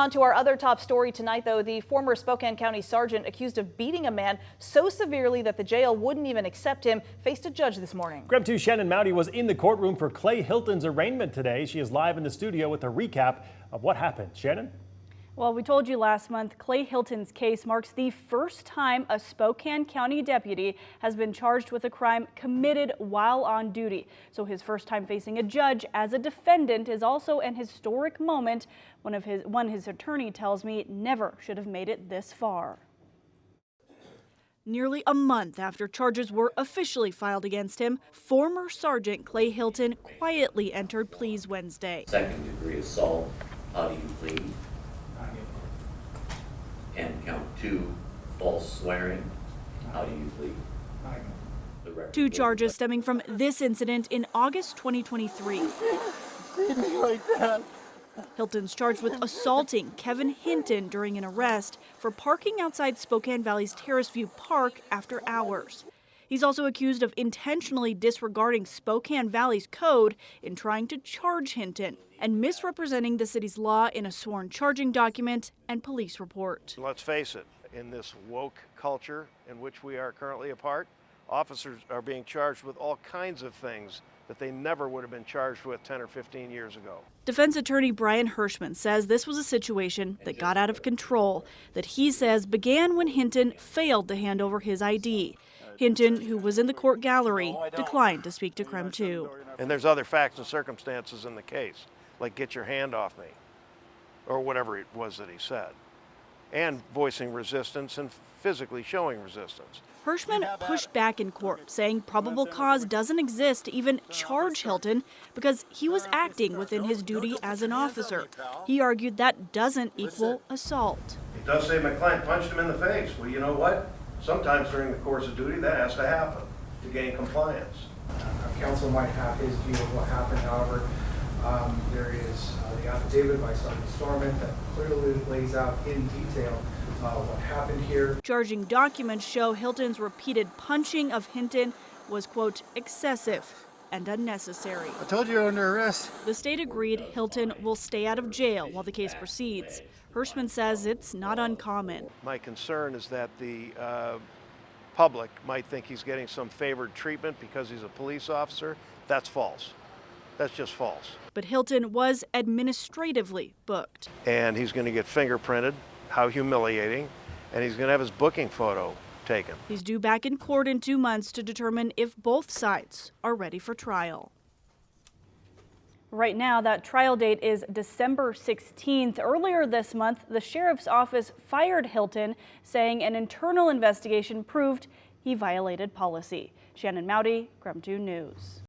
on to our other top story tonight, though. The former Spokane County Sergeant accused of beating a man so severely that the jail wouldn't even accept him faced a judge this morning. KREM 2 Shannon Mowdy was in the courtroom for Clay Hilton's arraignment today. She is live in the studio with a recap of what happened. Shannon? Well, we told you last month, Clay Hilton's case marks the first time a Spokane County deputy has been charged with a crime committed while on duty. So his first time facing a judge as a defendant is also an historic moment. One his attorney tells me never should have made it this far. Nearly a month after charges were officially filed against him, former Sergeant Clay Hilton quietly entered pleas Wednesday. Second-degree assault, how do you plead? And count 2, false swearing, how do you plead? Two charges stemming from this incident in August 2023. Hilton's charged with assaulting Kevin Hinton during an arrest for parking outside Spokane Valley's Terrace View Park after hours. He's also accused of intentionally disregarding Spokane Valley's code in trying to charge Hinton and misrepresenting the city's law in a sworn charging document and police report. Let's face it, in this woke culture in which we are currently a part, officers are being charged with all kinds of things that they never would have been charged with 10 or 15 years ago. Defense attorney Brian Hirschman says this was a situation that got out of control, that he says began when Hinton failed to hand over his ID. Hinton, who was in the court gallery, declined to speak to KREM 2. And there's other facts and circumstances in the case, like get your hand off me, or whatever it was that he said, and voicing resistance and physically showing resistance. Hirschman pushed back in court, saying probable cause doesn't exist to even charge Hilton because he was acting within his duty as an officer. He argued that doesn't equal assault. It does say my client punched him in the face. Well, you know what? Sometimes during the course of duty, that has to happen to gain compliance. Counsel might have his view of what happened. However, there is the affidavit by Sergeant Storment that clearly lays out in detail what happened here. Charging documents show Hilton's repeated punching of Hinton was, quote, excessive and unnecessary. I told you you're under arrest. The state agreed Hilton will stay out of jail while the case proceeds. Hirschman says it's not uncommon. My concern is that the public might think he's getting some favored treatment because he's a police officer. That's false. That's just false. But Hilton was administratively booked. And he's going to get fingerprinted. How humiliating. And he's going to have his booking photo taken. He's due back in court in 2 months to determine if both sides are ready for trial. Right now, that trial date is December 16th. Earlier this month, the sheriff's office fired Hilton, saying an internal investigation proved he violated policy. Shannon Mowdy, KREM 2 News.